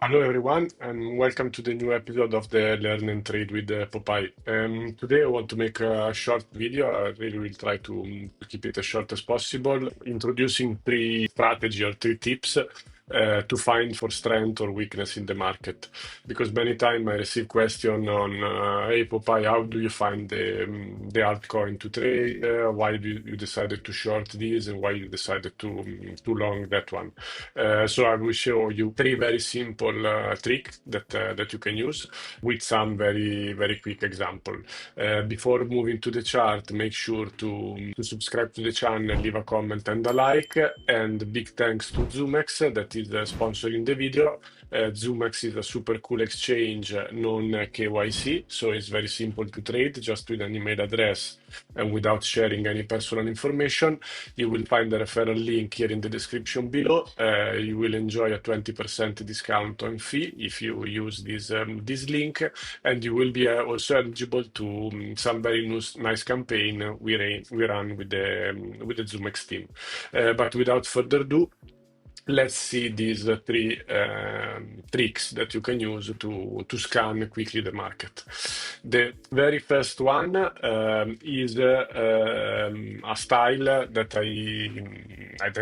Hello, everyone, and welcome to the new episode of the Learn and Trade with Popeye. Today, I want to make a short video. I really will try to keep it as short as possible, introducing three strategy or three tips to find for strength or weakness in the market. Because many times I receive question on, "Hey, Popeye, how do you find the altcoin to trade? Why do you decided to short this, and why you decided to long that one?" So I will show you three very simple trick that you can use with some very quick example. Before moving to the chart, make sure to subscribe to the channel, leave a comment and a like, and big thanks to ZoomeX that is sponsoring the video. ZoomeX is a super cool exchange, non KYC, so it's very simple to trade just with an email address and without sharing any personal information. You will find the referral link here in the description below. You will enjoy a 20% discount on fee if you use this link, and you will be also eligible to some very nice campaign we run with the ZoomeX team. But without further ado, let's see these three tricks that you can use to scan quickly the market. The very first one is a style that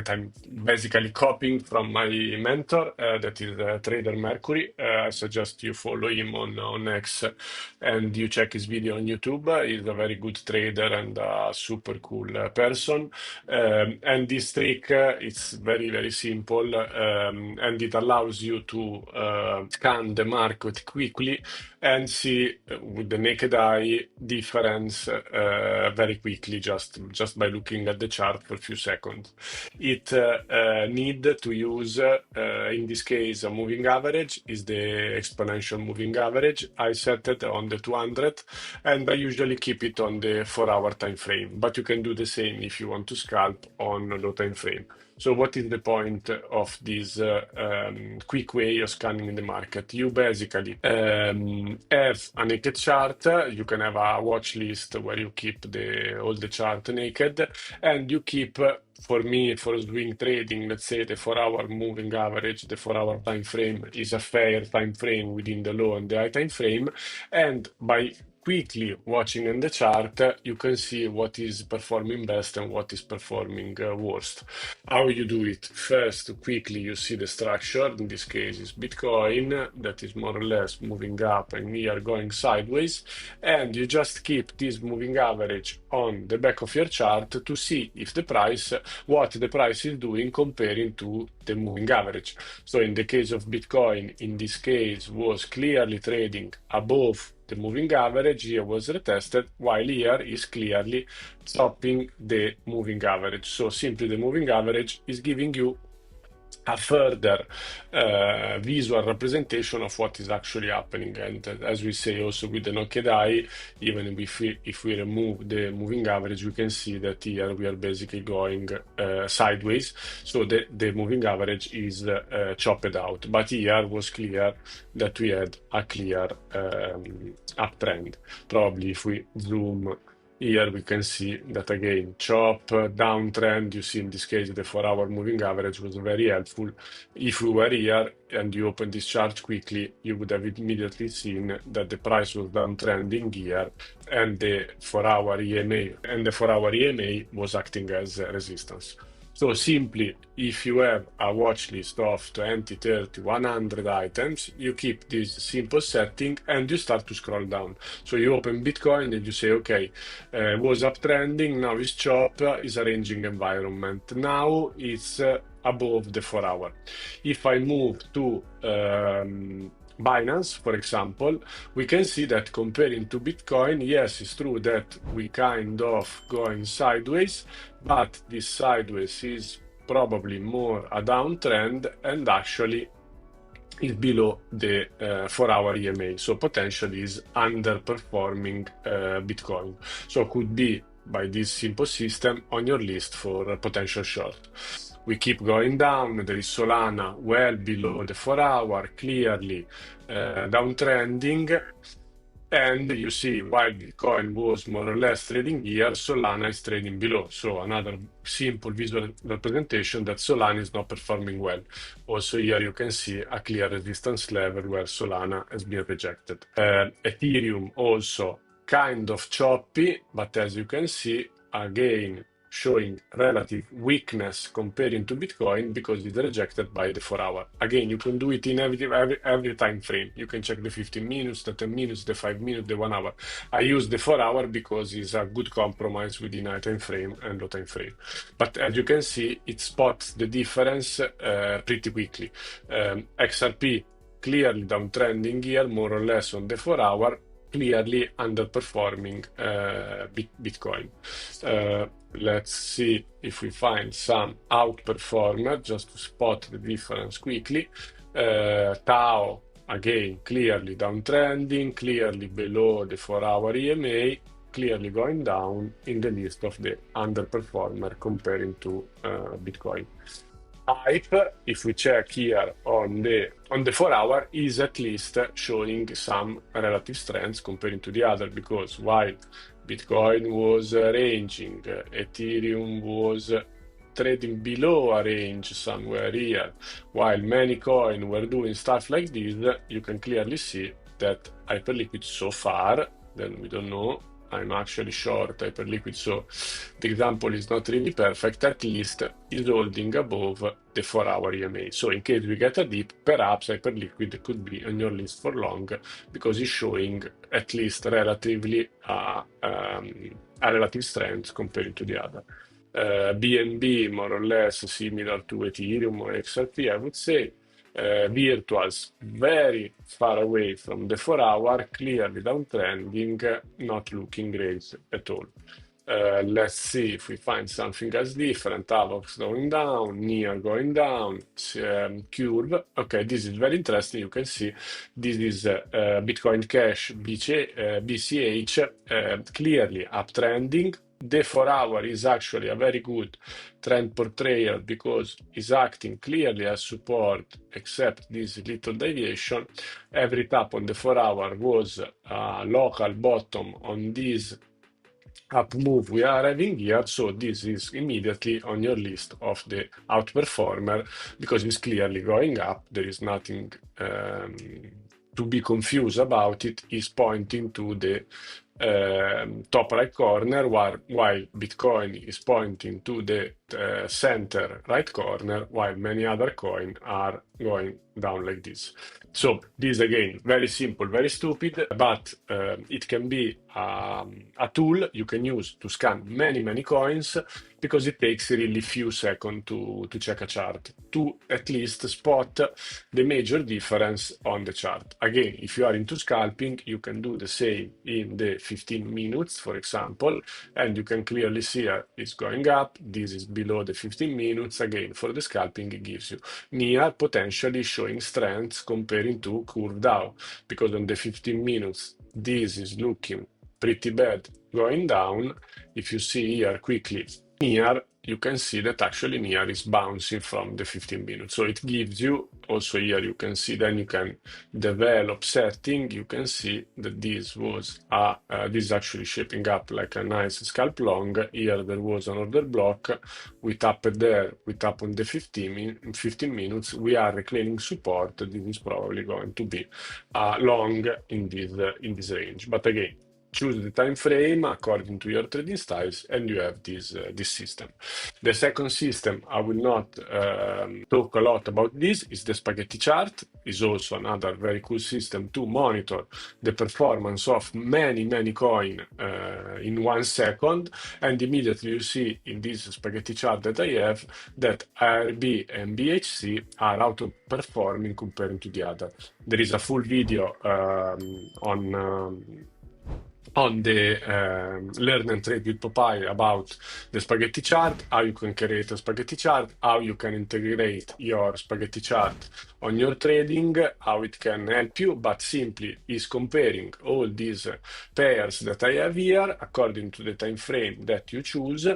I'm basically copying from my mentor, that is Trader Mercury. I suggest you follow him on X and you check his video on YouTube. He's a very good trader and a super cool person. And this trick, it's very simple, and it allows you to scan the market quickly and see with the naked eye difference very quickly just by looking at the chart for a few seconds. It need to use, in this case, a moving average is the exponential moving average. I set it on the 200, and I usually keep it on the 4-hour time frame. But you can do the same if you want to scalp on low time frame. So what is the point of this quick way of scanning in the market? You basically have a naked chart. You can have a watch list where you keep all the chart naked, and you keep, for me, for swing trading, let's say the 4-hour moving average, the 4-hour time frame is a fair time frame within the low and the high time frame. And by quickly watching in the chart, you can see what is performing best and what is performing worst. How you do it? First, quickly you see the structure. In this case, is Bitcoin that is more or less moving up and here going sideways, and you just keep this moving average on the back of your chart to see if what the price is doing comparing to the moving average. So in the case of Bitcoin, in this case was clearly trading above the moving average. Here was retested, while here is clearly topping the moving average. So simply the moving average is giving you a further visual representation of what is actually happening. And as we say also with the naked eye, even if we remove the moving average, we can see that here we are basically going sideways. So the moving average is chopped out. But here was clear that we had a clear uptrend. Probably if we zoom here, we can see that again, chop, downtrend. You see in this case, the 4-hour moving average was very helpful. If we were here and you open this chart quickly, you would have immediately seen that the price was downtrending here, and the 4-hour EMA was acting as resistance. So simply, if you have a watch list of 20, 30, 100 items, you keep this simple setting and you start to scroll down. So you open Bitcoin and you say, okay, was uptrending, now it's chop, is a ranging environment. Now it's above the 4-hour. If I move to Binance, for example, we can see that comparing to Bitcoin, yes, it's true that we kind of going sideways, but this sideways is probably more a downtrend and actually is below the 4-hour EMA, so potentially is underperforming Bitcoin. So could be by this simple system on your list for a potential short. We keep going down. There is Solana well below the 4-hour, clearly downtrending. And you see, while Bitcoin was more or less trading here, Solana is trading below. So another simple visual representation that Solana is not performing well. Also here you can see a clear resistance level where Solana has been rejected. Ethereum also kind of choppy, but as you can see, again, showing relative weakness comparing to Bitcoin because it's rejected by the 4 hour. Again, you can do it in every time frame. You can check the 15 minutes, the 10 minutes, the 5 minutes, the 1 hour. I use the 4 hour because it's a good compromise within high time frame and low time frame. But as you can see, it spots the difference pretty quickly. XRP clearly downtrending here, more or less on the 4 hour, clearly underperforming Bitcoin. Let's see if we find some outperformer just to spot the difference quickly. Tau, again, clearly downtrending, clearly below the 4 hour EMA, clearly going down in the list of the underperformer comparing to Bitcoin. Hype, if we check here on the 4 hour, is at least showing some relative strengths comparing to the other, because while Bitcoin was ranging, Ethereum was trading below a range somewhere here, while many coins were doing stuff like this, you can clearly see that Hyperliquid so far, then we don't know, I'm actually short Hyperliquid, so the example is not really perfect, at least is holding above the 4 hour EMA. So in case we get a dip, perhaps Hyperliquid could be on your list for long because it's showing at least relatively a relative strength compared to the other. BNB, more or less similar to Ethereum or XRP, I would say. Virtuals very far away from the 4 hour, clearly downtrending, not looking great at all. Let's see if we find something else different. Avox going down, NIA going down, Curve. Okay, this is very interesting. You can see this is Bitcoin Cash, BCH, clearly uptrending. The 4 hour is actually a very good trend portrayal because it's acting clearly as support, except this little deviation. Every tap on the 4 hour was a local bottom on this up move we are having here, so this is immediately on your list of the outperformer because it's clearly going up. There is nothing to be confused about it. Is pointing to the top right corner, while Bitcoin is pointing to the center right corner, while many other coins are going down like this. So this again, very simple, very stupid, but it can be a tool you can use to scan many coins because it takes really few seconds to check a chart, to at least spot the major difference on the chart. Again, if you are into scalping, you can do the same in the 15 minutes, for example, and you can clearly see it's going up. This is below the 15 minutes. Again, for the scalping, it gives you near potentially showing strengths comparing to Curve DAO, because on the 15 minutes, this is looking pretty bad going down. If you see here quickly near, you can see that actually near is bouncing from the 15 minutes. So it gives you also here, you can see, then you can develop setting. You can see that this was this is actually shaping up like a nice scalp long. Here there was an order block. We tap it there, we tap on the 15 minutes. We are reclaiming support. This is probably going to be long in this range. But again, choose the time frame according to your trading styles, and you have this system. The second system, I will not talk a lot about this, is the spaghetti chart. Is also another very cool system to monitor the performance of many coins in 1 second, and immediately you see in this spaghetti chart that I have that ARB and BHC are outperforming compared to the other. There is a full video on the Learn and Trade with Popeye about the spaghetti chart, how you can create a spaghetti chart, how you can integrate your spaghetti chart on your trading, how it can help you, but simply is comparing all these pairs that I have here according to the time frame that you choose,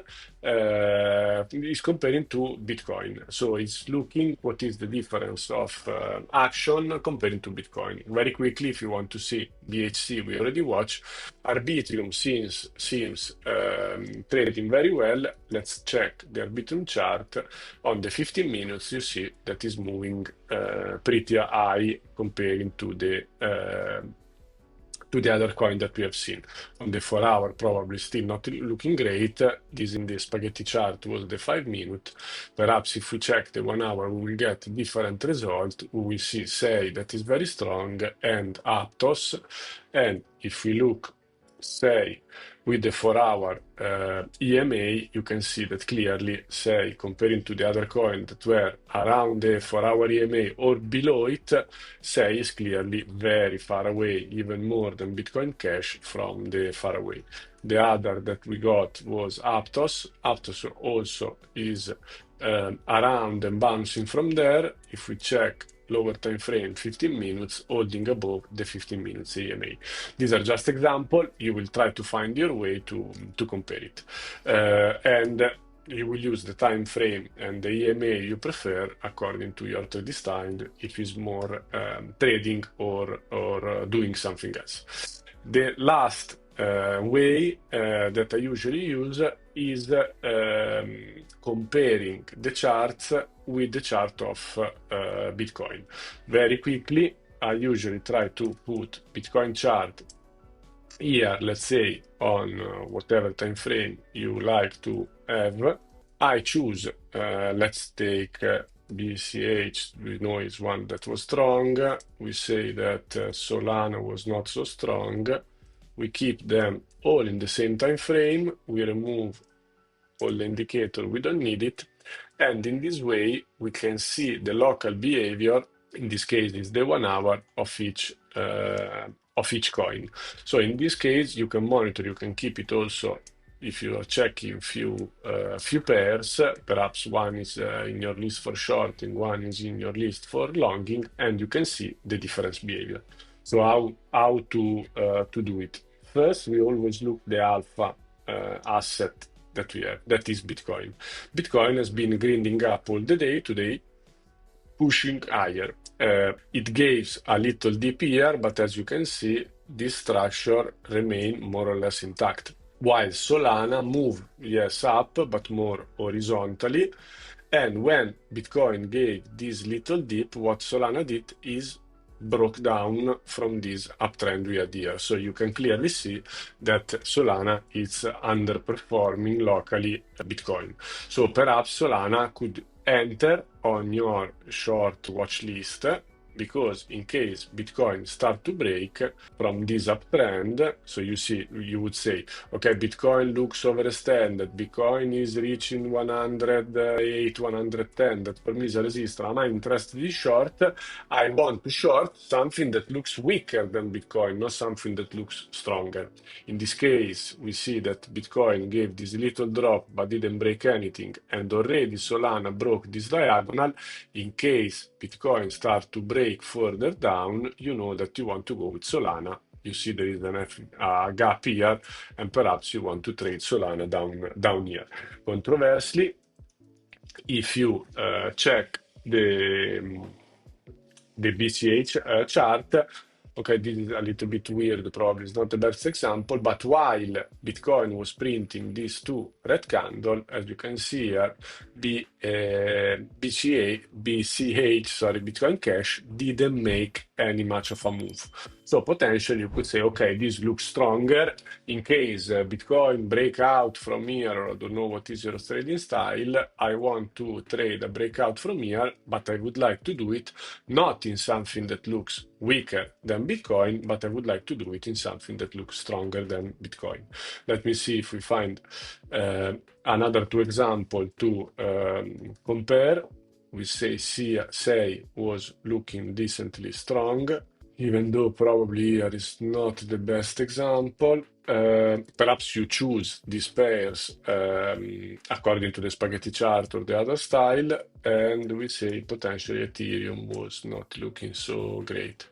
is comparing to Bitcoin. So it's looking what is the difference of action comparing to Bitcoin. Very quickly, if you want to see BHC, we already watched. Arbitrum seems trading very well. Let's check the Arbitrum chart. On the 15 minutes, you see that is moving pretty high comparing to the other coin that we have seen. On the 4 hour, probably still not looking great. This in the spaghetti chart was the 5 minute. Perhaps if we check the 1 hour, we will get different result. We will see say that is very strong and Aptos. And if we look, say, with the 4 hour EMA, you can see that clearly, say, comparing to the other coin that were around the 4 hour EMA or below it, say is clearly very far away, even more than Bitcoin Cash from the far away. The other that we got was Aptos. Aptos also is around and bouncing from there. If we check lower time frame, 15 minutes, holding above the 15 minutes EMA. These are just examples. You will try to find your way to compare it. And you will use the time frame and the EMA you prefer according to your trade style, if it's more trading or doing something else. The last way that I usually use is comparing the charts with the chart of Bitcoin. Very quickly, I usually try to put Bitcoin chart here, let's say on whatever time frame you like to have. I choose, let's take BCH, we know is one that was strong. We say that Solana was not so strong. We keep them all in the same time frame. We remove all the indicator, we don't need it. And in this way, we can see the local behavior. In this case, is the 1 hour of each coin. So in this case, you can monitor, you can keep it also if you are checking few pairs. Perhaps one is in your list for shorting, one is in your list for longing, and you can see the difference behavior. So how to do it? First, we always look the alpha asset that we have, that is Bitcoin. Bitcoin has been grinding up all the day today, pushing higher. It gives a little dip here, but as you can see, this structure remain more or less intact. While Solana moved, yes, up, but more horizontally. And when Bitcoin gave this little dip, what Solana did is broke down from this uptrend we had here. So you can clearly see that Solana is underperforming locally Bitcoin. So perhaps Solana could enter on your short watch list, because in case Bitcoin start to break from this uptrend, so you would say, okay, Bitcoin looks overextended, Bitcoin is reaching 108, 110, that for me is a resistance. Am I interested in short? I want to short something that looks weaker than Bitcoin, not something that looks stronger. In this case, we see that Bitcoin gave this little drop but didn't break anything, and already Solana broke this diagonal. In case Bitcoin starts to break further down, you know that you want to go with Solana. You see there is a gap here, and perhaps you want to trade Solana down here. Controversially, if you check the BCH chart, okay, this is a little bit weird, probably it's not the best example, but while Bitcoin was printing these two red candles, as you can see here, BCH, sorry, Bitcoin Cash didn't make any much of a move. So potentially you could say, okay, this looks stronger. In case Bitcoin break out from here, or I don't know what is your trading style, I want to trade a breakout from here, but I would like to do it not in something that looks weaker than Bitcoin, but I would like to do it in something that looks stronger than Bitcoin. Let me see if we find another two examples to compare. We say was looking decently strong. even though probably here is not the best example. Perhaps you choose these pairs according to the spaghetti chart or the other style, and we say potentially Ethereum was not looking so great.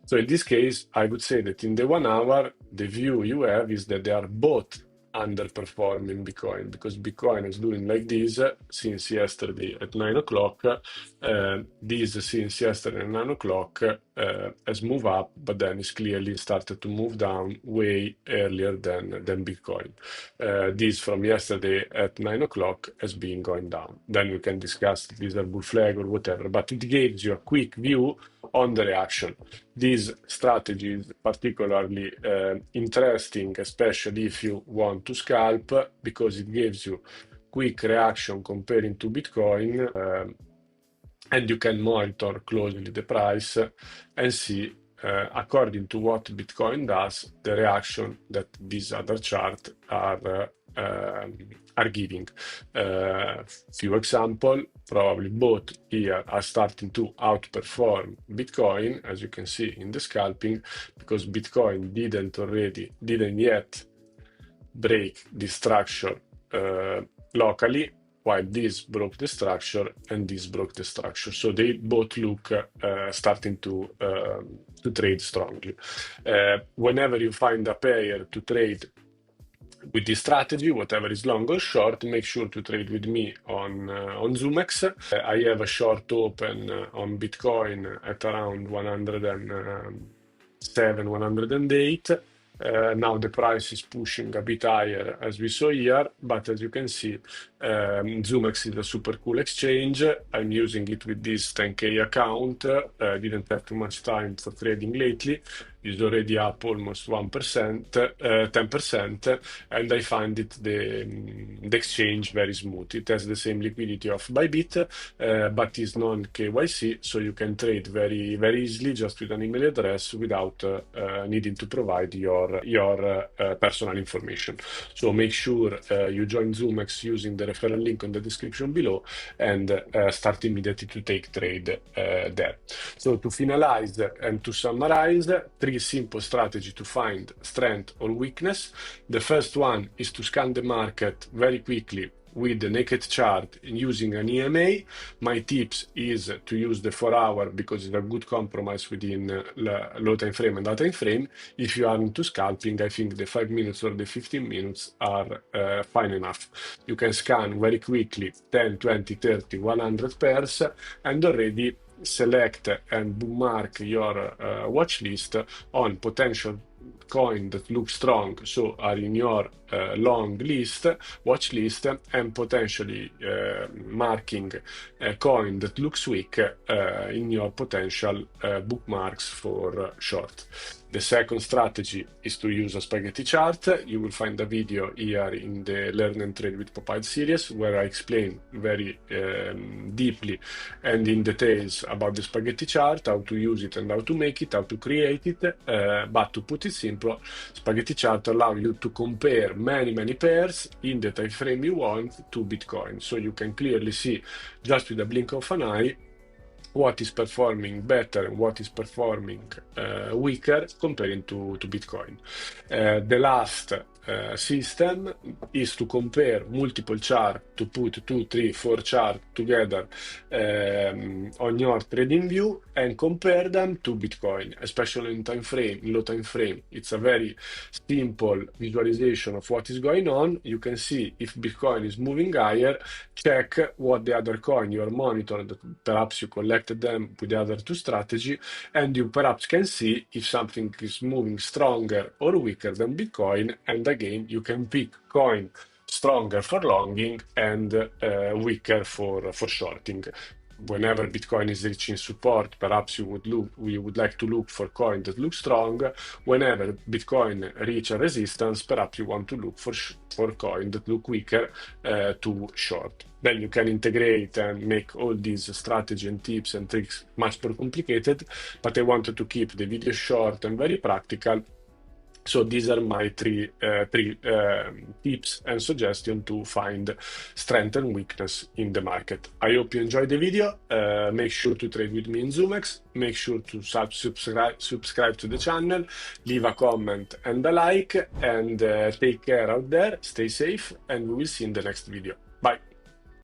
So in this case, I would say that in the 1 hour, the view you have is that they are both underperforming Bitcoin because Bitcoin is doing like this since yesterday at 9 o'clock. This since yesterday at 9 o'clock has moved up, but then it's clearly started to move down way earlier than Bitcoin. This from yesterday at 9 o'clock has been going down. Then we can discuss if this is a bull flag or whatever, but it gives you a quick view on the reaction. This strategy is particularly interesting, especially if you want to scalp, because it gives you quick reaction comparing to Bitcoin, and you can monitor closely the price and see, according to what Bitcoin does, the reaction that these other charts are giving. Few example, probably both here are starting to outperform Bitcoin, as you can see in the scalping, because Bitcoin didn't yet break the structure locally, while this broke the structure and this broke the structure. So they both look starting to trade strongly. Whenever you find a pair to trade with this strategy, whatever is long or short, make sure to trade with me on ZoomeX. I have a short open on Bitcoin at around 107, 108. Now the price is pushing a bit higher as we saw here, but as you can see, ZoomeX is a super cool exchange. I'm using it with this 10K account. Didn't have too much time for trading lately. It's already up almost 1%, 10%, and I find it the exchange very smooth. It has the same liquidity of Bybit, but is non-KYC, so you can trade very, very easily just with an email address without needing to provide your personal information. So make sure you join ZoomeX using the referral link on the description below and start immediately to take trade there. So to finalize and to summarize, three simple strategies to find strength or weakness. The first one is to scan the market very quickly with the naked chart using an EMA. My tips is to use the 4 hour because it's a good compromise within low time frame and high time frame. If you are into scalping, I think the 5 minutes or the 15 minutes are fine enough. You can scan very quickly 10, 20, 30, 100 pairs and already select and bookmark your watch list on potential coin that look strong, so are in your long list, watch list, and potentially marking a coin that looks weak in your potential bookmarks for short. The second strategy is to use a spaghetti chart. You will find a video here in the Learn and Trade with Popeye series where I explain very deeply and in details about the spaghetti chart, how to use it and how to make it, how to create it. But to put it simple, spaghetti chart allow you to compare many pairs in the time frame you want to Bitcoin. So you can clearly see just with a blink of an eye what is performing better and what is performing weaker comparing to Bitcoin. The last system is to compare multiple charts, to put 2, 3, 4 charts together on your trading view and compare them to Bitcoin, especially in time frame, in low time frame. It's a very simple visualization of what is going on. You can see if Bitcoin is moving higher, check what the other coin you are monitoring, that perhaps you collected them with the other two strategy, and you perhaps can see if something is moving stronger or weaker than Bitcoin, and again you can pick coin stronger for longing and weaker for shorting. Whenever Bitcoin is reaching support, perhaps we would like to look for coin that looks strong. Whenever Bitcoin reach a resistance, perhaps you want to look for coin that look weaker to short. Then you can integrate and make all these strategy and tips and tricks much more complicated, but I wanted to keep the video short and very practical So these are my three tips and suggestions to find strength and weakness in the market. I hope you enjoyed the video. Make sure to trade with me in ZoomeX. Make sure to subscribe to the channel, leave a comment and a like, and take care out there. Stay safe, and we will see you in the next video. Bye.